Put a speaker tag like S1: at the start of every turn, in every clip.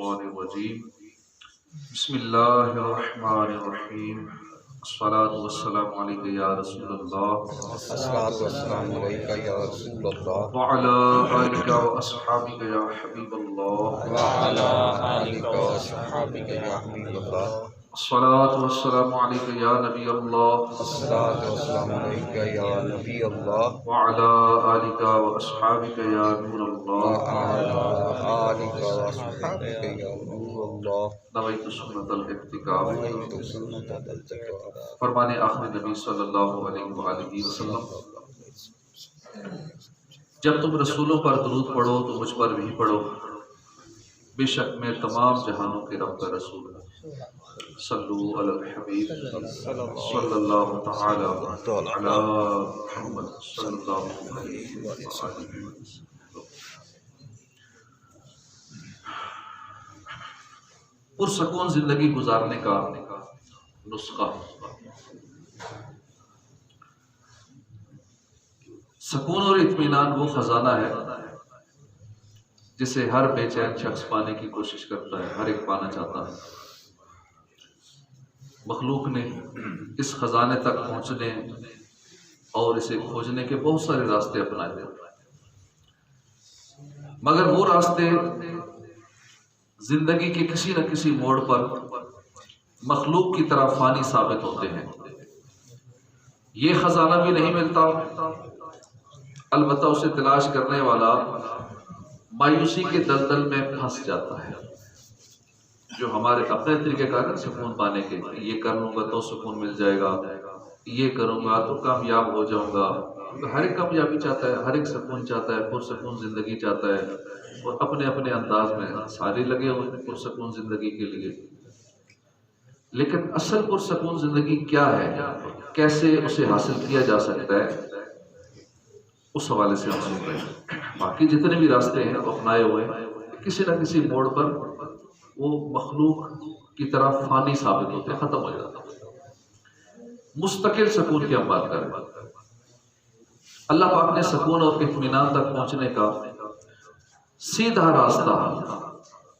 S1: मिनश्शैतानिर्रजीम। बिस्मिल्लाहिर्रहमानिर्रहीम। अस्सलातु वस्सलामु अलैका या रसूलल्लाह
S2: अस्सलातु वस्सलामु अलैका या रसूलल्लाह
S1: व अला आलिका व अस्हाबिका या हबीबल्लाह।
S2: व अला आलिका व अस्हाबिका या हबीबल्लाह।
S1: अस्सलातु वस्सलामु अलैका या नबी अल्लाह
S2: अस्सलातु वस्सलामु अलैका या नबी अल्लाह
S1: व अला आलिका व अस्हाबिका या नूर
S2: व
S1: अल्लाह।
S2: अला आलिका व अस्हाबिका या नूर अल्लाह।
S1: नवैतु सुन्नतल इत्तिकाफ।
S2: नवैतु सुन्नतल इत्तिकाफ।
S1: फरमाने आखिरी नबी सल्लल्लाहु अलैहि वसल्लम, जब तुम रसूलों पर दरूद पढ़ो तो मुझ पर भी पढ़ो। बेशक मैं तमाम जहानों के रब का रसूल हूँ। सल्लु अलल हबीब सल्लल्लाहु तआला अला मुहम्मद सल्लल्लाहु अलैहि वसल्लम। पुरसकून जिंदगी गुजारने का नुस्खा। सुकून और इत्मीनान वो खजाना है जिसे हर बेचैन शख्स पाने की कोशिश करता है, हर एक पाना चाहता है। मखलूक ने इस खजाने तक पहुंचने और इसे खोजने के बहुत सारे रास्ते अपनाए हैं, मगर वो रास्ते जिंदगी के किसी न किसी मोड़ पर मखलूक की तरह फानी साबित होते हैं। ये खजाना भी नहीं मिलता, अलबत्ता उसे तलाश करने वाला मायूसी के दलदल में फंस जाता है। जो हमारे अपने तरीके का है सुकून पाने के, ये कर लूंगा तो सुकून मिल जाएगा, ये करूंगा तो कामयाब हो जाऊंगा। तो हर एक कामयाबी चाहता है, हर एक सुकून चाहता है, पुरसकून जिंदगी चाहता है, और अपने अपने अंदाज में सारे लगे हुए हैं पुरसकून जिंदगी के लिए। लेकिन असल पुरसकून जिंदगी क्या है, कैसे उसे हासिल किया जा सकता है, उस हवाले से हम सुन रहे हैं। बाकी जितने भी रास्ते हैं वो अपनाए हुए हैं, किसी न किसी मोड़ पर वो मखलूक की तरह फानी साबित होते, खत्म हो जाता है। मुस्तकिल सुकून की हम बात करें, अल्लाह पाक ने सुकून और इत्मीनान तक पहुंचने का सीधा रास्ता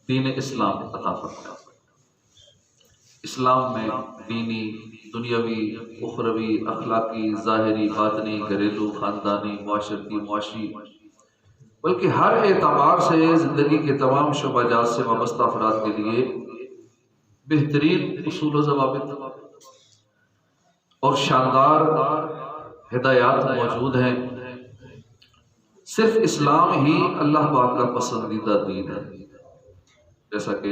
S1: दीन इस्लाम अता फरमाया। इस्लाम में दीनी, दुनियावी, उखरवी, अखलाकी, ज़ाहिरी, बातनी, घरेलू, खानदानी, मुआशरती, मुआशी, बल्कि हर एतबार से जिंदगी के तमाम शुबाजात से वाबस्ता अफराद के लिए बेहतरीन उसूल व ज़वाबित और शानदार हिदायत मौजूद हैं। सिर्फ इस्लाम ही अल्लाह पाक का पसंदीदा दीन है। जैसा कि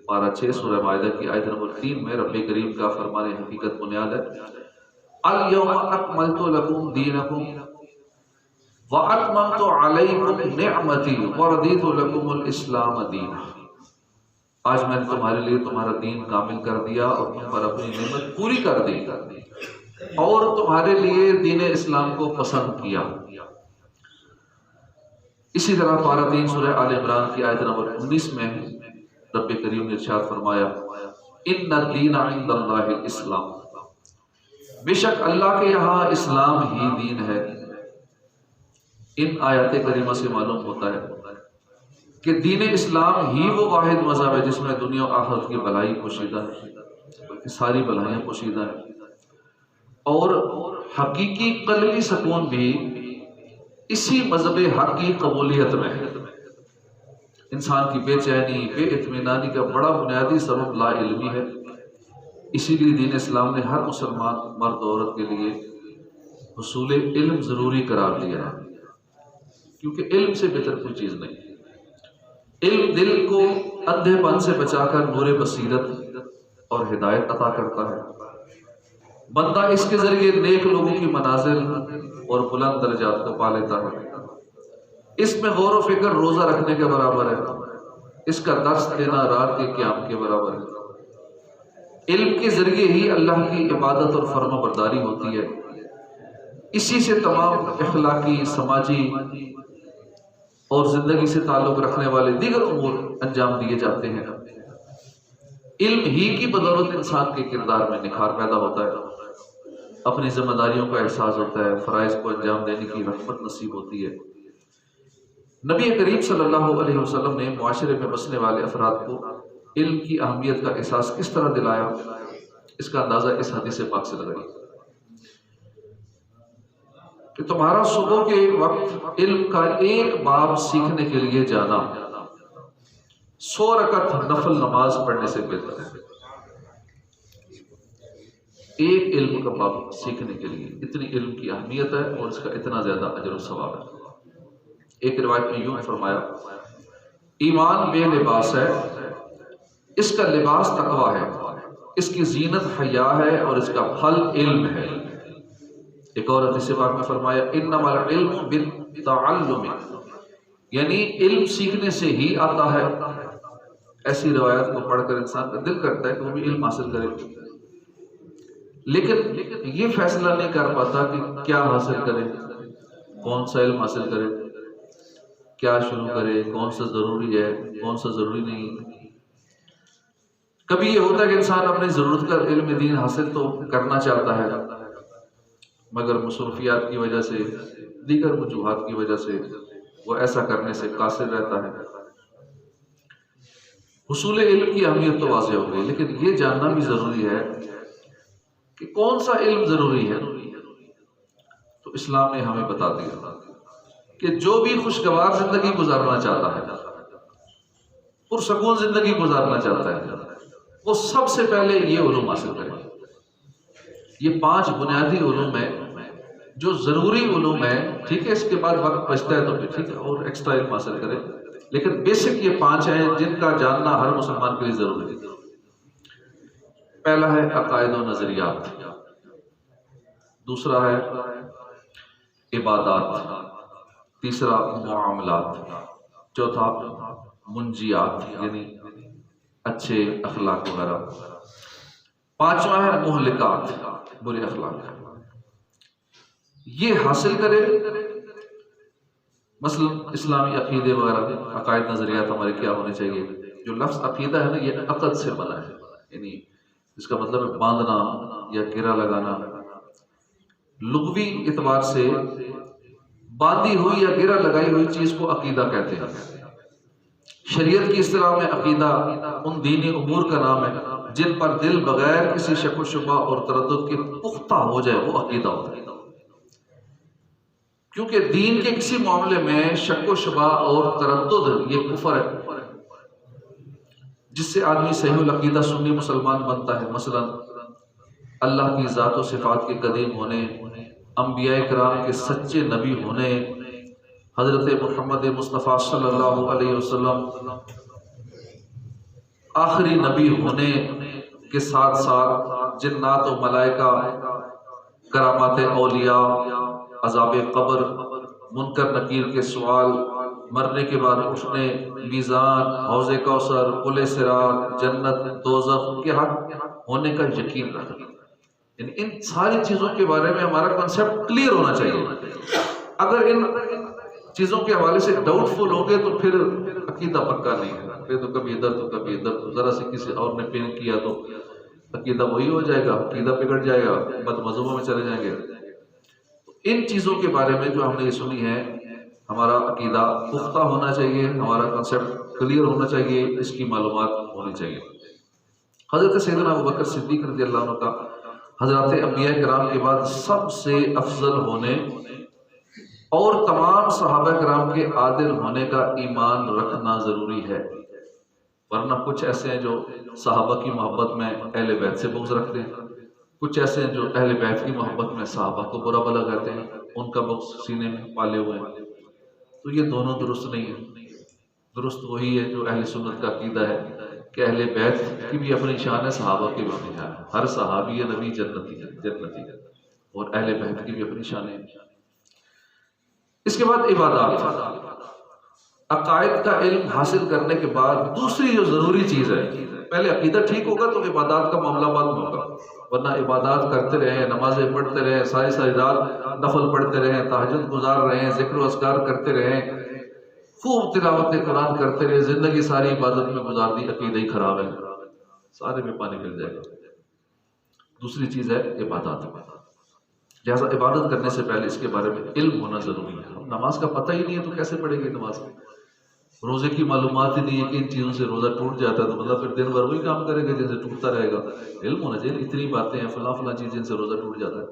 S1: पारा 6 सूरह माइदा की आयत नंबर 3 में रब्बे करीम का फरमाने हकीकत बुनियाद है, अल यौमा अकमलतु लकुम दीनकुम व अतममतु अलैकुम निअमती व रदीतु लकुमुल इस्लाम दीना। आज मैंने तुम्हारे लिए तुम्हारा दीन कामिल कर दिया और तुम पर अपनी नेमत पूरी कर दी और तुम्हारे लिए दीन इस्लाम को पसंद किया। इसी तरह पारा 3 सूरह आल इमरान की आयत नंबर 19 में रब्बे करीम ने इरशाद फरमाया, इन्ना दीना इंदल्लाहिल इस्लाम, बेशक अल्लाह के यहाँ इस्लाम ही दीन है। इन आयत करीमा से मालूम होता है कि दीन इस्लाम ही वो वाहिद मज़हब है जिसमें दुनिया और आखिरत की भलाई पोशीदा है, बल्कि सारी भलाइयाँ पोशीदा है। और हकीकी क़ल्बी सुकून भी इसी मज़हब हक़ की कबूलियत में है। इंसान की बेचैनी, बेइत्मीनानी का बड़ा बुनियादी सबब ला इल्मी है। इसीलिए दीन इस्लाम ने हर मुसलमान मर्द औरत के लिए हुसूल इल्म ज़रूरी करार दिया है, क्योंकि इल्म से बेहतर कोई चीज़ नहीं। इल्म दिल को अंधेपन से बचाकर नूर बसीरत और हिदायत अता करता है। बंदा इसके जरिए नेक लोगों की मनाजिल और बुलंद दर्जात को पा लेता है। इसमें गौर व फिक्र रोजा रखने के बराबर है, इसका दर्स देना रात के क़याम के बराबर है। इल्म के जरिए ही अल्लाह की इबादत और फर्मा बरदारी होती है। इसी से तमाम अखलाकी, समाजी और जिंदगी से ताल्लुक रखने वाले दीगर उमूर अंजाम दिए जाते हैं। इल्म ही की बदौलत इंसान के किरदार में निखार पैदा होता है, अपनी जिम्मेदारियों का एहसास होता है, फ़राइज़ को अंजाम देने की रहमत नसीब होती है। नबी करीम सल्लल्लाहु अलैहि वसल्लम ने मुआशरे में बसने वाले अफराद को इल्म की अहमियत का एहसास किस तरह दिलाया, इसका अंदाजा इस हदीस पाक से लगाइए कि तुम्हारा सुबह के वक्त इल्म का एक बाब सीखने के लिए जाना 100 रकत नफल नमाज पढ़ने से बेहतर है। एक इल्म का बाब सीखने के लिए इतनी इल्म की अहमियत है और इसका इतना ज्यादा अजर और सवाब है। एक रिवायत में यूं फरमाया, ईमान बेलिबास है, इसका लिबास तकवा है, इसकी जीनत हया है और इसका फल इल्म है। एक और हदीस पाक में फरमाया, इन्नमल इल्मु बित्तअल्लुम, यानी इल्म सीखने से ही आता है। ऐसी रिवायत को पढ़कर इंसान का दिल करता है कि वो भी इल्म हासिल करे, लेकिन ये फैसला नहीं कर पाता कि क्या हासिल करे, कौन सा इल्म हासिल करे, क्या शुरू करे, कौन सा जरूरी है, कौन सा जरूरी नहीं। कभी ये होता है कि इंसान अपनी जरूरत का इल्म दीन हासिल तो करना चाहता है, मगर मसरूफियात की वजह से, दीगर वजूहात की वजह से वो ऐसा करने से कासिर रहता है। हुसूल इल्म की अहमियत तो वाज़ेह हो गई, लेकिन ये जानना भी जरूरी है कि कौन सा इल्म जरूरी है। तो इस्लाम ने हमें बता दिया कि जो भी खुशगवार जिंदगी गुजारना चाहता है, पुरसकून जिंदगी गुजारना चाहता है, वो सबसे पहले ये उलूम हासिल करे। ये 5 बुनियादी उलूम है जो जरूरी उलूम है। ठीक है, इसके बाद वक्त बचता है तो फिर ठीक है और एक्स्ट्रा इल्म हासिल करे, लेकिन बेसिक ये 5 हैं जिनका जानना हर मुसलमान के लिए जरूरी है। पहला है अकायद और नजरियात, दूसरा है इबादात, तीसरा मुआमलात, चौथा मुंजियात यानी अच्छे अखलाक वगैरह, पांचवा है मुहलिकात बुरे अखलाक। ये हासिल करे। मसलन इस्लामी अकीदे वगैरह, अकायद नजरियात हमारे क्या होने चाहिए। जो लफ्ज अकीदा है ना, ये अकद से बना है, यानी इसका मतलब है बांधना या गिरा लगाना। लुग़वी इतबार से बांधी हुई या गिरा लगाई हुई चीज को अकीदा कहते हैं। शरीयत की इस्तिलाह में अकीदा उन दीनी उमूर का नाम है जिन पर दिल बगैर किसी शक व शुबा और तरद्दुद के पुख्ता हो जाए, वो अकीदा होता है। क्योंकि दीन के किसी मामले में शक व शुबा और तरद्दुद ये कुफर है, जिससे आदमी सहीहुल अकीदा सुन्नी मुसलमान बनता है। मसलन अल्लाह की ज़ात व सिफ़ात के कदीम होने, अंबिया किराम के सच्चे नबी होने, हजरत मोहम्मद मुस्तफ़ा सल्लल्लाहु अलैहि वसल्लम आखिरी नबी होने के साथ साथ जिन्नात व मलाइका, करामात औलिया, अज़ाब कब्र, मुनकर नकीर के सवाल, मरने के बाद उठने, मीज़ान, हौज़े कौसर, पुल सिरात, जन्नत दोज़ख के हक होने का यकीन रखना। इन सारी चीज़ों के बारे में हमारा कॉन्सेप्ट क्लियर होना चाहिए। अगर इन चीज़ों के हवाले से डाउटफुल होंगे तो फिर अकीदा पक्का नहीं है। फिर तो कभी इधर तो कभी इधर, तो ज़रा से किसी और ने पिन किया तो अकीदा वही हो जाएगा, अकीदा बिगड़ जाएगा, बदमज़हबों में चले जाएंगे। इन चीज़ों के बारे में जो हमने ये सुनी है, हमारा अकीदा पुख्ता होना चाहिए, हमारा कॉन्सेप्ट क्लियर होना चाहिए, इसकी मालूमात होनी चाहिए। हज़रत सैयदना अबू बकर सिद्दीक़ रज़ियल्लाहु अन्हु का हज़रत अंबिया किराम के बाद सबसे अफजल होने और तमाम सहाबा किराम के आदिल होने का ईमान रखना ज़रूरी है। वरना कुछ ऐसे हैं जो सहाबा की मोहब्बत में अहले बैत से बुग़्ज़ रखते हैं, कुछ ऐसे हैं जो अहले बैत की मोहब्बत में सहाबा को बुरा भला कहते हैं, उनका बुग़्ज़ सीने में पाले हुए हैं। तो ये दोनों दुरुस्त नहीं है। दुरुस्त वही है जो अहले सुन्नत का अकीदा है कि अहले बैत की भी अपनी शान है, सहाबा की भी अपनी शान है। हर सहाबी नबी जन्नती है और अहले बैत की भी अपनी शान है। इसके बाद इबादत, अकायद का इल्म हासिल करने के बाद दूसरी जो जरूरी चीज है, पहले अकीदा ठीक होगा तो इबादत का मामला बाद में होगा। वरना इबादत करते रहे, नमाजें पढ़ते रहे, सारी सारी रात नफल पढ़ते रहे, तहज्जुद गुजार रहे हैं, जिक्र अस्कार करते रहे, खूब तिलावत कुरान करते रहे, जिंदगी सारी इबादत में गुजार दी, अकीदा ही खराब है, सारे में पानी मिल जाएगा। दूसरी चीज है इबादत। लिहाजा इबादत करने से पहले इसके बारे में इल्म होना जरूरी है। नमाज का पता ही नहीं है तो कैसे पढ़ेंगे नमाज? रोजे की मालूमात ही नहीं है कि इन चीज़ों से रोज़ा टूट जाता है, तो मतलब फिर दिन भर वही काम करेगा जैसे टूटता रहेगा। इल्म होना चाहिए, इतनी बातें हैं, फला चीज़ जिनसे रोज़ा टूट जाता है।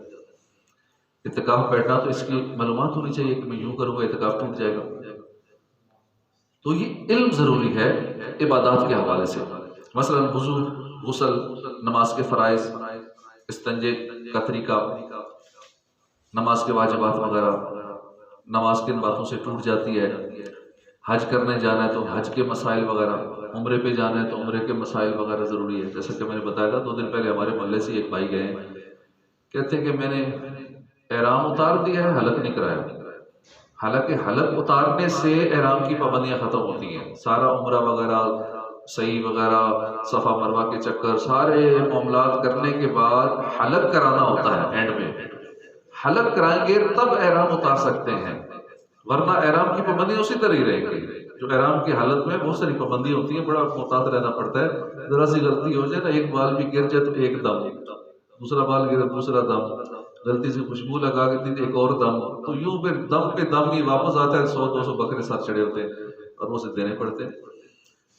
S1: इत्तिकाफ बैठना तो इसकी मालूमात होनी चाहिए कि मैं यूं करूँगा इत्तिकाफ टूट जाएगा। तो ये इल्म ज़रूरी है इबादत के हवाले से। मसलन वुज़ू, गुस्ल, नमाज के फ़राइज़, इस्तंजे का तरीका, नमाज के वाजिबात वगैरह, नमाज किन बातों से टूट जाती है, हज करने जाना है तो हज के मसाइल वगैरह, उम्रे पे जाना है तो उम्रे के मसाइल वगैरह ज़रूरी है। जैसा कि मैंने बताया था 2 दिन पहले हमारे मोहल्ले से एक भाई गए, कहते हैं कि मैंने एहराम उतार दिया है, हलक नहीं कराया। हालांकि हलक उतारने से एहराम की पाबंदियाँ ख़त्म होती हैं, सारा उम्रा वगैरह, सही वगैरह, सफ़ा मरवा के चक्कर, सारे मामलात करने के बाद हलक कराना होता है। एंड में हलक कराएंगे तब एहराम उतार सकते हैं, वरना एहराम की पाबंदी उसी तरह ही रहेगी। जो एहराम की हालत में बहुत सारी पाबंदी होती है, बड़ा मोहतात रहना पड़ता है। जरा सी गलती हो जाए ना, एक बाल भी गिर जाए तो एक दम, दूसरा बाल गिरे दूसरा दम, गलती से खुशबू लगा के दी एक और दम, तो यूं फिर दम पे दम ही वापस आता है। 100-200 बकरे साथ चढ़े होते हैं और वो से देने पड़ते हैं।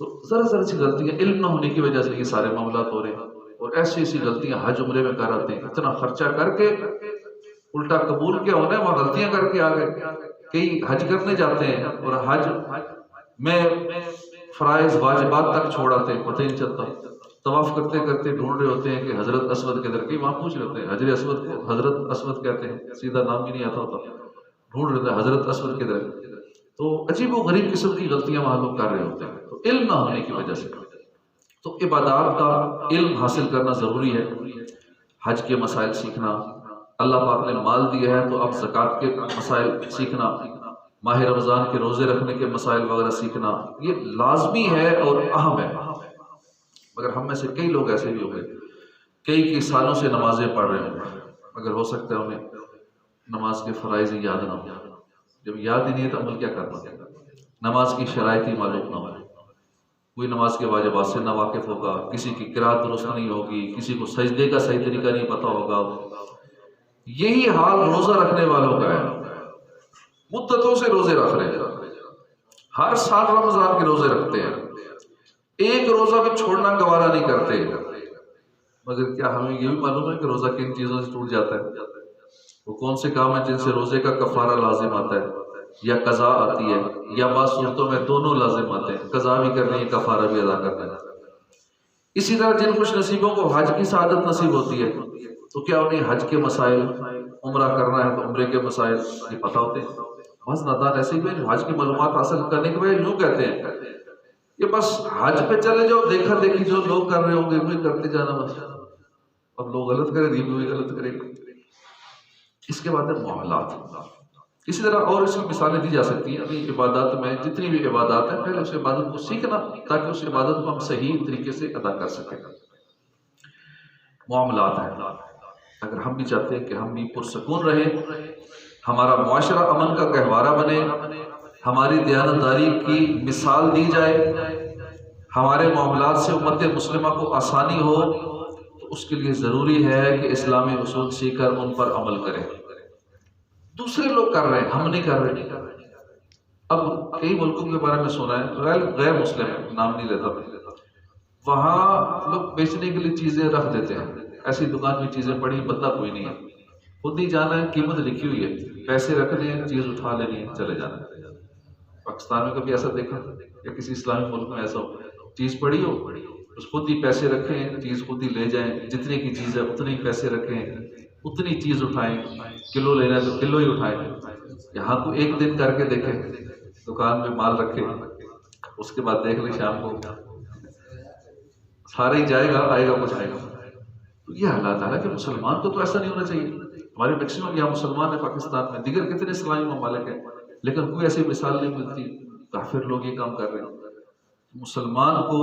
S1: तो जरा सी गलतियां, इल्म ना होने की वजह से ये सारे मामलात हो रहे हैं। और ऐसी ऐसी गलतियां हज उम्रे में कर आते हैं, इतना खर्चा करके उल्टा कबूल क्या होना है, वहां गलतियां करके आ गए। कई हज करने जाते हैं और हज में फराइज वाजिबात तक छोड़ आते हैं, पता ही नहीं चलता। तवाफ करते करते ढूंढ रहे होते हैं कि हजरत असवद किधर, कहीं वहां पूछ रहे होते हैं हजरत असवद को, हजरत असवद कहते हैं, सीधा नाम भी नहीं आता होता, ढूंढ रहे थे हजरत असवद किधर। तो अजीब व गरीब किस्म की गलतियां वहां लोग कर रहे होते हैं, तो इल्म ना होने की वजह से। तो इबादत का इल्म हासिल करना जरूरी है। हज के मसाइल सीखना, अल्लाह पाक ने माल दिया है तो अब ज़कात के मसाइल सीखना, माह रमज़ान के रोज़े रखने के मसाइल वगैरह सीखना, ये लाजमी है और अहम है। मगर हम में से कई लोग ऐसे भी होंगे, कई सालों से नमाजें पढ़ रहे होंगे, मगर हो सकता है उन्हें नमाज के फ़राइज़ याद ना हो। जब याद ही नहीं है तो अमल क्या करना, नमाज की शराइत ही मालूम ना हो, कोई नमाज के वाजिबात से ना वाकिफ़ होगा, किसी की किरात दुरुस्त नहीं होगी, किसी को सजदे का सही तरीका नहीं पता होगा। यही हाल रोजा रखने वालों का है। मुद्दतों से रोजे रख रहे हैं, हर साल रमजान के रोजे रखते हैं, एक रोजा भी छोड़ना गवारा नहीं करते। मगर क्या हमें ये भी मालूम है कि रोजा किन चीजों से टूट जाता है? वो कौन से काम है जिनसे रोजे का कफारा लाजिम आता है या कज़ा आती है, या बात सूरतों में दोनों लाजिम आते हैं, कज़ा भी करनी है, कफारा भी अदा करना है। इसी तरह जिन खुश नसीबों को हज की सआदत नसीब होती है, तो क्या उन्हें हज के मसाइल, उम्रा करना है तो उम्रे के मसाइल ये पता होते हैं? बस नादान ऐसे ही जो हज की मालूमात हासिल करने के बाद यूं कहते हैं ये बस हज पे चले जाओ, देखा देखी जो लोग कर रहे होंगे वही करते जाना बस। अब लोग गलत करेंगे, भी गलत करेंगे। इसके बाद है मामलात। इसी तरह और इसकी मिसालें दी जा सकती हैं। अभी इबादत में जितनी भी इबादत है, पहले उस इबादत को सीखना ताकि उस इबादत को हम सही तरीके से अदा कर सकें। मामलात है, अगर हम भी चाहते हैं कि हम भी पुरसकून रहें, हमारा मुआशरा अमन का गहवारा बने, हमारी दयानतदारी की मिसाल दी जाए, हमारे मामलात से उम्मत मुस्लिमा को आसानी हो, तो उसके लिए ज़रूरी है कि इस्लामी उसूल सीखकर उन पर अमल करें। दूसरे लोग कर रहे हैं, हम नहीं कर रहे। अब कई मुल्कों के बारे में सुना है, गैर मुस्लिम नाम नहीं लेता, वहाँ लोग बेचने के लिए चीज़ें रख देते हैं, ऐसी दुकान में चीज़ें पड़ी, बंदा कोई नहीं है, खुद ही जाना है, कीमत लिखी हुई है, पैसे रखने हैं, चीज़ उठा लेनी है, चले जाना है। पाकिस्तान में कभी ऐसा देखा या किसी इस्लामी मुल्क में ऐसा हो, चीज़ पड़ी हो, उस खुद ही पैसे रखें, चीज़ खुद ही ले जाएं, जितने की चीज़ है उतने ही पैसे रखें, उतनी चीज़ उठाएं, किलो लेना है तो किलो ही उठाएं। यहाँ को एक दिन करके देखें, दुकान में माल रखे, उसके बाद देख ले शाम को सारा ही जाएगा, आएगा कुछ आएगा। तो ये हालात है कि मुसलमान को तो ऐसा नहीं होना चाहिए। हमारे मैक्सिमम यहाँ मुसलमान है पाकिस्तान में, दिगर कितने इस्लामी ममालिक हैं, लेकिन कोई ऐसी मिसाल नहीं मिलती, काफिर लोग ये काम कर रहे हैं। मुसलमान को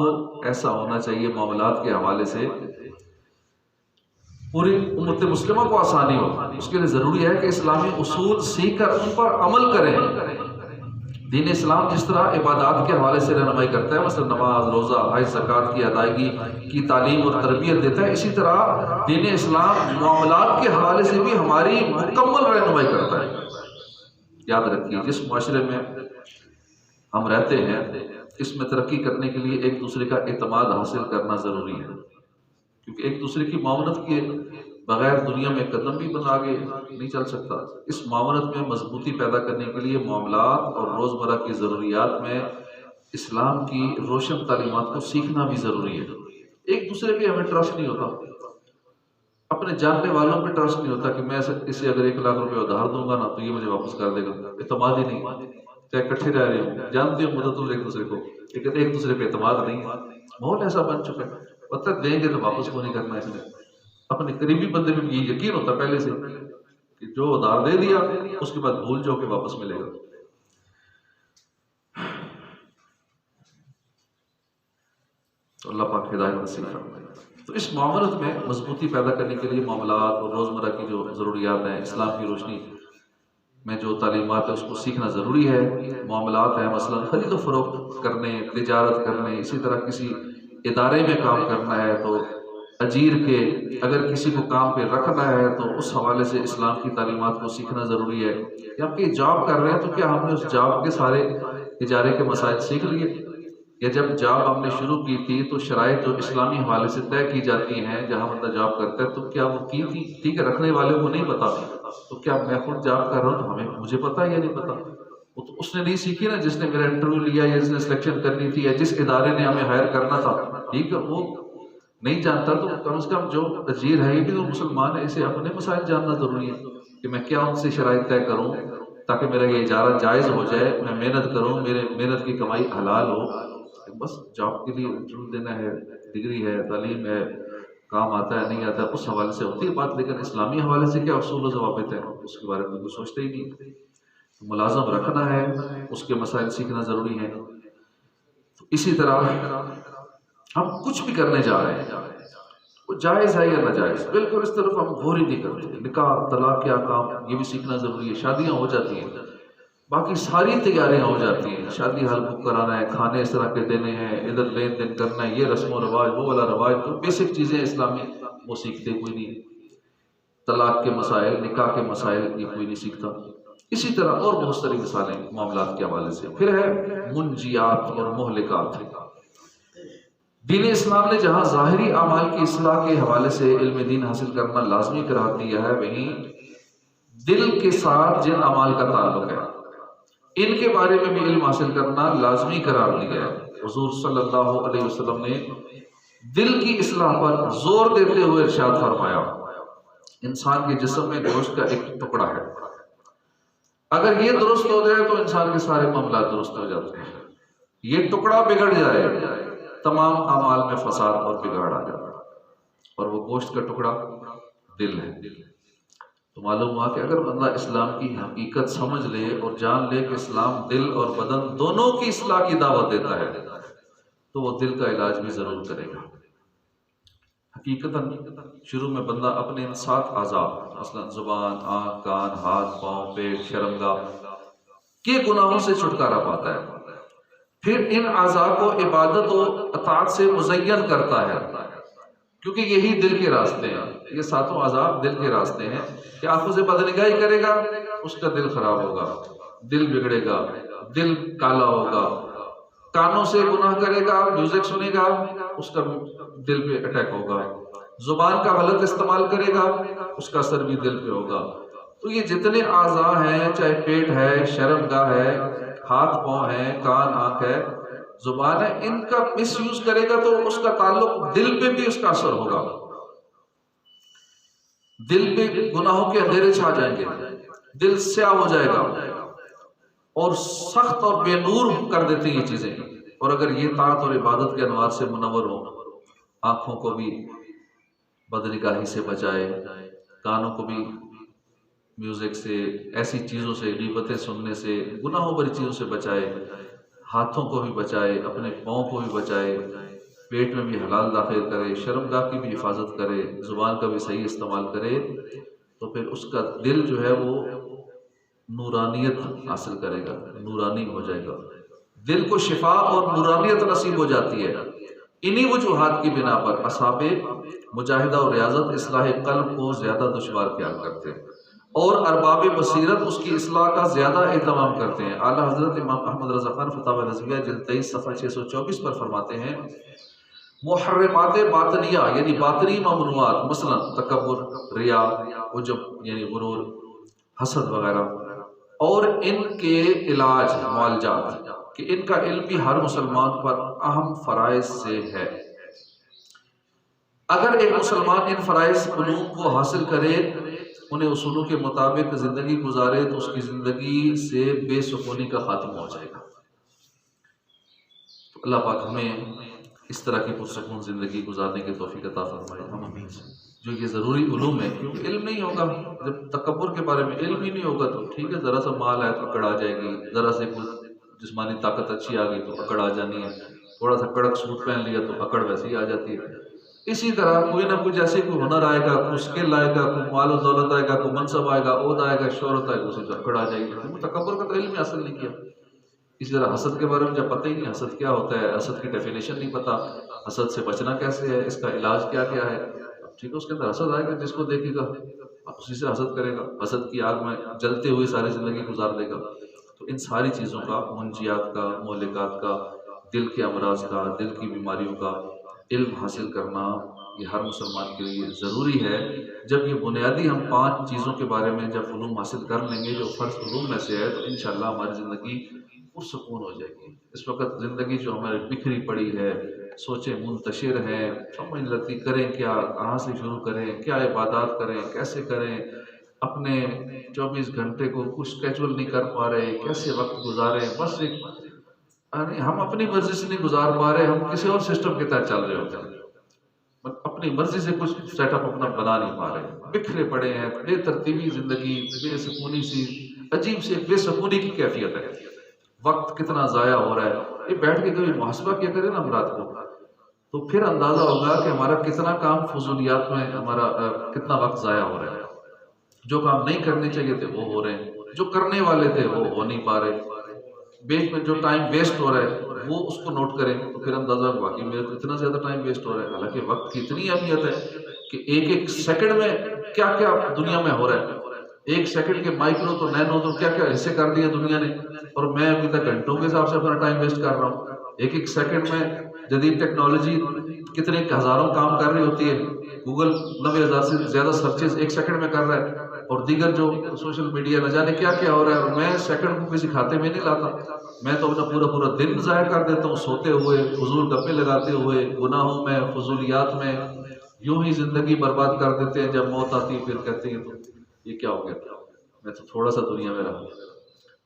S1: ऐसा होना चाहिए मामलात के हवाले से, पूरी उम्मत मुस्लिमा को आसानी हो। उसके लिए ज़रूरी है कि इस्लामी उसूल सीख कर उन पर अमल करें, दीन इस्लाम जिस तरह इबादत के हवाले से रहनुमाई करता है, मसलन नमाज, रोज़ा, हज, ज़कात की अदायगी की तालीम और तरबियत देता है, इसी तरह दीन इस्लाम मामलात के हवाले से भी हमारी मुकम्मल रहनुमाई करता है। याद रखिए, जिस माशरे में हम रहते हैं इसमें तरक्की करने के लिए एक दूसरे का एतमाद हासिल करना ज़रूरी है, क्योंकि एक दूसरे की मावनत के बगैर दुनिया में कदम भी बन आगे नहीं चल सकता। इस मावनत में मजबूती पैदा करने के लिए मामलात और रोज़मर्रा की ज़रूरियात में इस्लाम की रोशन तालीमात को सीखना भी ज़रूरी है। एक दूसरे पे हमें ट्रस्ट नहीं होता, अपने जानने वालों पे ट्रस्ट नहीं होता कि मैं इसे अगर 1 लाख रुपए उधार दूंगा ना तो ये मुझे वापस कर देगा। एतमाद ही नहीं, चाहे इकट्ठे रह रहे हो, जानते हो मदद एक दूसरे को, लेकिन एक दूसरे पे एतमाद नहीं है। माहौल ऐसा बन चुका है, पता देंगे तो वापस को नहीं करना। इसलिए अपने करीबी बंदे में ये यकीन होता पहले से कि जो उधार दे दिया उसके बाद भूल जाओ कि वापस मिलेगा। तो अल्लाह पाक हिदायत नसीब फरमाए। तो इस मामलत में मजबूती पैदा करने के लिए मामलात और रोज़मर्रा की जो ज़रूरियात हैं, इस्लाम की रोशनी में जो तालीमात है उसको सीखना ज़रूरी है। मामलात हैं, मसलन खरीद फरोख्त करने, तिजारत करने, इसी तरह किसी इदारे में काम करना है तो अजीर के अगर किसी को काम पे रखना है तो उस हवाले से इस्लाम की तालीमात को सीखना ज़रूरी है। या आप कहीं जॉब कर रहे हैं तो क्या हमने उस जॉब के सारे इजारे के मसाइल सीख लिए, या जब जॉब हमने शुरू की थी तो शराइत जो इस्लामी हवाले से तय की जाती हैं जहाँ बंदा जॉब करता है तो क्या वो की थी? ठीक है, रखने वाले को नहीं पता, तो क्या मैं खुद जॉब कर रहा हूँ तो मुझे पता है या नहीं पता? वो तो उसने नहीं सीखी ना जिसने मेरा इंटरव्यू लिया या जिसने सिलेक्शन करनी थी या जिस इदारे ने हमें हायर करना था। ठीक है, वो नहीं जानता तो कम से कम जो अजीर है ये भी तो मुसलमान है, इसे अपने मसाइल जानना जरूरी है कि मैं क्या उनसे शराइत तय करूँ ताकि मेरा ये इजारा जायज़ हो जाए, मैं मेहनत करूँ, मेरे मेहनत की कमाई हलाल हो। बस जॉब के लिए इंटरव्यू देना है, डिग्री है, तालीम है, काम आता है नहीं आता उस हवाले से होती है बात, लेकिन इस्लामी हवाले से क्या उसूल ज़वाबित है उसके बारे में कुछ सोचते ही नहीं। तो मुलाज़म रखना है, उसके मसाइल सीखना ज़रूरी है। तो इसी तरह हम कुछ भी करने जा रहे हैं वो जायज़ है या नाजायज़, बिल्कुल इस तरफ हम गौर ही नहीं करते। निकाह, तलाक के काम ये भी सीखना ज़रूरी है। शादियाँ हो जाती हैं, बाकी सारी तैयारियां हो जाती हैं, शादी हाल बुक कराना है, खाने इस तरह के देने हैं, इधर लेन देन करना है, ये रस्म रवाज, वो वाला रवाज, तो बेसिक चीज़ें इस्लामी वो सीखते कोई नहीं। तलाक के मसाइल, निकाह के मसाइल ये कोई नहीं सीखता। इसी तरह और बहुत सारी मिसालें मामलात के हवाले से। फिर है मुंजियात और मोहलिकात। दीन इस्लाम ने जहाँ ज़ाहिरी अमाल की इस्लाह के हवाले से इल्म दीन हासिल करना लाजमी करार दिया है, वहीं दिल के साथ जिन अमाल का ताल्लुक है इनके बारे में भी इल्म हासिल करना लाजमी करार दिया है। हुजूर सल्लल्लाहु अलैहि वसल्लम ने दिल की इस्लाह पर जोर देते हुए इरशाद फरमाया, इंसान के जिस्म में गोश्त का एक टुकड़ा है, अगर ये दुरुस्त हो जाए तो इंसान के सारे मामला दुरुस्त हो जाते हैं। ये टुकड़ा बिगड़ जाए तमाम अमाल में फसाद और बिगाड़ आ जाता है, और वो गोश्त का टुकड़ा दिल है। तो मालूम हुआ कि अगर बंदा इस्लाम की हकीकत समझ ले और जान ले कि इस्लाम दिल और बदन दोनों की इस्लाह की दावत देता है तो वो दिल का इलाज भी जरूर करेगा। हकीकतन शुरू में बंदा अपने इन 7 आज़ाब मसलन जुबान, आँख, कान, हाथ, पाँव, पेट, शर्मगाह के गुनाहों से छुटकारा पाता है। फिर इन आज़ाब को इबादत और अताअत से मुज़य्यन करता है, क्योंकि यही दिल के रास्ते हैं। ये 7 आज़ाब दिल के रास्ते हैं कि आंखों से बदनिगाही करेगा उसका दिल खराब होगा, दिल बिगड़ेगा, दिल काला होगा। कानों से गुनाह करेगा, म्यूजिक सुनेगा, उसका दिल पे अटैक होगा। जुबान का गलत इस्तेमाल करेगा, उसका असर भी दिल पे होगा। तो ये जितने आज़ा हैं, चाहे पेट है, शर्मगाह है, हाथ पाँव है, कान, आंख है, जुबान है, इनका मिसयूज करेगा तो उसका ताल्लुक दिल पे भी उसका असर होगा। दिल पे गुनाहों के अंधेरे छा जाएंगे, दिल स्याह हो जाएगा और सख्त और बेनूर कर देती हैं ये चीजें। और अगर ये ताअत और इबादत के अनवार से मुनव्वर हो, आंखों को भी बदनिगाही से बचाए, कानों को भी म्यूजिक से, ऐसी चीजों से, गीबतें सुनने से, गुनाहों भरी चीजों से बचाए, हाथों को भी बचाए, अपने पाँव को भी बचाए, पेट में भी हलाल दाखिल करे, शर्मगाह की भी हिफाजत करे, जुबान का भी सही इस्तेमाल करे, तो फिर उसका दिल जो है वो नूरानियत हासिल करेगा, नूरानी हो जाएगा, दिल को शिफा और नूरानियत नसीब हो जाती है। इन्हीं वजूहात की बिना पर असहाबे मुजाहिदा और रियाजत इस्लाह कल्ब को ज़्यादा दुश्वार ख्याल करते हैं और अरबाब बसीरत उसकी इस्लाह का ज़्यादा एहतमाम करते हैं। आला हज़रत इमाम अहमद रज़ा खान फतावा रज़विया जिल्द 23 सफ़ा 624 पर फरमाते हैं, मुहर्रमात बातनिया यानी बातनी ममनुआत मसलन तकब्बुर, रिया, उजब यानी गुरूर, हसद वगैरह और इनके इलाज मुआलजात कि इनका इल्म भी हर मुसलमान पर अहम फ़राइज़ से है। अगर एक मुसलमान इन फ़राइज़ उलूम को हासिल करे, उन्हें उसूलों के मुताबिक ज़िंदगी गुजारे तो उसकी ज़िंदगी से बेसुकूनी का खात्मा हो जाएगा। तो अल्लाह पाक हमें इस तरह की पुरसकून ज़िंदगी गुजारने की तौफीक अता फरमाए। हम आमीन। जो ये ज़रूरी उलूम है, क्योंकि इल्म नहीं होगा, जब तकब्बुर के बारे में इल्म ही नहीं होगा तो ठीक है, ज़रा सा माल आया तो अकड़ आ जाएगी, ज़रा से कुछ जिस्मानी ताकत अच्छी आ गई तो अकड़ आ जानी है, थोड़ा सा कड़क सूट पहन लिया तो अकड़ वैसे ही आ जाती है। इसी तरह कोई ना कोई जैसे कोई हुनर आएगा, कोई स्किल आएगा, कोई माल और दौलत आएगा, कोई मनसब आएगा, ओहदा आएगा, शोहरत आएगा, उसी तो अकड़ आ जाएगी। तो तकब्बुर का तो इल्म हासिल नहीं किया। इसी तरह हसद के बारे में जब पता ही नहीं हसद क्या होता है, हसद की डेफिनेशन नहीं पता, हसद से बचना कैसे है, इसका इलाज क्या क्या है, ठीक है, उसके अंदर हसद आएगा, जिसको देखेगा उसी से हसद करेगा, हसद की आग में जलते हुए सारी ज़िंदगी गुजार देगा। तो इन सारी चीज़ों का, मुंजियात का, मोहलिकात का, दिल के अमराज का, दिल की बीमारियों का इल्म हासिल करना ये हर मुसलमान के लिए ज़रूरी है। जब ये बुनियादी हम 5 चीज़ों के बारे में जब उलूम हासिल कर लेंगे जो फ़र्ज़ उलूम में से है, तो इंशाअल्लाह हमारी ज़िंदगी पुरसुकून हो जाएगी। इस वक्त ज़िंदगी जो हमारी बिखरी पड़ी है, सोचें मुंतशिर हैं, समझ नहीं लगती करें क्या, कहाँ से शुरू करें, क्या इबादत करें, कैसे करें, अपने 24 घंटे को कुछ स्केड्यूल नहीं कर पा रहे, कैसे वक्त गुजारें, बस एक यानी हम अपनी मर्जी से नहीं गुजार पा रहे, हम किसी और सिस्टम के तहत चल रहे होते हैं, अपनी मर्जी से कुछ सेटअप अपना बना नहीं पा रहे, बिखरे पड़े हैं, बेतरतीबी ज़िंदगी, बेसुकूनी सी, अजीब सी बेसुकूनी की कैफियत है। वक्त कितना ज़ाया हो रहा है, ये बैठ के कभी मुहासबा किया करें ना हम रात को, तो फिर अंदाज़ा होगा कि हमारा कितना काम फजूलियात में हमारा कितना वक्त ज़ाया हो रहा है। जो काम नहीं करने चाहिए थे वो हो रहे हैं, जो करने वाले थे वो हो नहीं पा रहे, बीच में जो टाइम वेस्ट हो रहा है वो उसको नोट करें तो फिर अंदाजा होगा कि मेरे को इतना ज़्यादा टाइम वेस्ट हो रहा है। हालांकि वक्त की इतनी अहमियत है कि एक एक सेकंड में क्या क्या दुनिया में हो रहा है, एक सेकंड के माइक्रो तो नैनो तो क्या क्या हिस्से कर दिए दुनिया ने, और मैं अभी तक घंटों के हिसाब से अपना टाइम वेस्ट कर रहा हूँ। एक एक सेकंड में जदीद टेक्नोलॉजी कितने हज़ारों काम कर रही होती है, गूगल 90,000 से ज़्यादा सर्चेस एक सेकंड में कर रहा है, और दीगर जो सोशल मीडिया न जाने क्या क्या हो रहा है, और मैं सेकंड को किसी खाते में नहीं लाता। मैं तो अपना पूरा पूरा दिन ज़ाया कर देता हूँ सोते हुए, फजूल गप्पे लगाते हुए, गुनाहों में, फजूलियात में, यूं ही ज़िंदगी बर्बाद कर देते हैं। जब मौत आती है फिर कहते हैं तो ये क्या हो गया, मैं तो थोड़ा सा दुनिया में रहा।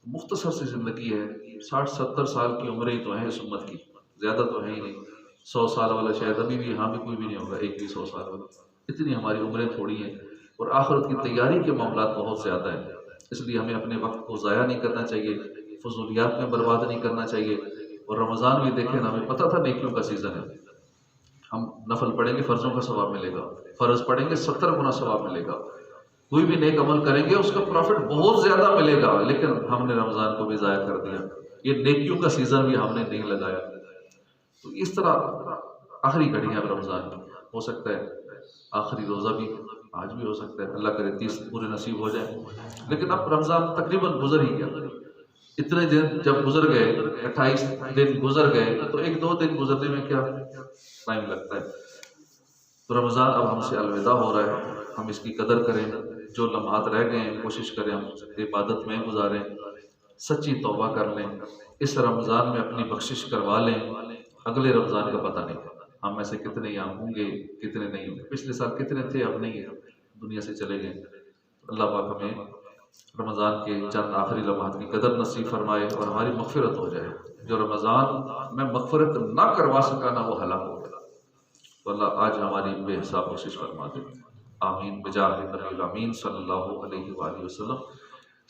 S1: मुख्तसर सी ज़िंदगी है, 60-70 साल की उम्र ही तो है इस उम्मत की, ज़्यादा तो है ही नहीं। 100 साल वाला शायद अभी भी यहाँ भी कोई भी नहीं होगा, एक भी 100 साल वाला, इतनी हमारी उम्रें थोड़ी हैं और आखिरत की तैयारी के मामला बहुत ज़्यादा हैं। इसलिए हमें अपने वक्त को ज़ाया नहीं करना चाहिए, फजूलियात में बर्बाद नहीं करना चाहिए। और रमज़ान भी देखें ना, हमें पता था नेकियों का सीज़न है, हम नफल पढ़ेंगे फ़र्ज़ों का सवाब मिलेगा, फ़र्ज़ पढ़ेंगे 70 गुना सवाब मिलेगा, कोई भी नेक अमल करेंगे उसका प्रॉफिट बहुत ज़्यादा मिलेगा, लेकिन हमने रमज़ान को भी ज़ाया कर दिया, ये नेकियों का सीज़न भी हमने नहीं लगाया। तो इस तरह आखिरी घड़ी है अब रमज़ान की, हो सकता है आखिरी रोज़ा भी आज भी हो सकता है, अल्लाह करे 30 पूरे नसीब हो जाए, लेकिन अब रमज़ान तकरीबन गुजर ही गया। इतने दिन जब गुजर गए, 28 दिन गुजर गए, तो 1-2 दिन गुजरने में क्या टाइम लगता है। तो रमज़ान अब हमसे अलविदा हो रहा है, हम इसकी कदर करें, जो लम्हात रह गए हैं कोशिश करें हम इबादत में गुजारें, सच्ची तौबा कर लें, इस रमज़ान में अपनी बख्शिश करवा लें। अगले रमज़ान का पता नहीं, हम में से कितने यहाँ होंगे कितने नहीं होंगे, पिछले साल कितने थे अब नहीं है, दुनिया से चले गए। अल्लाह पाक हमें रमज़ान के चंद आखिरी लम्हात की कदर नसीब फरमाए और हमारी मग़फ़िरत हो जाए। जो रमज़ान में मग़फ़िरत ना करवा सका ना वो हलाक हो गया, तो अल्लाह आज हमारी बेहिसाब कोशिश फरमा दे। आमीन बिजाह नबी अमीन सल्लल्लाहु अलैहि वसल्लम।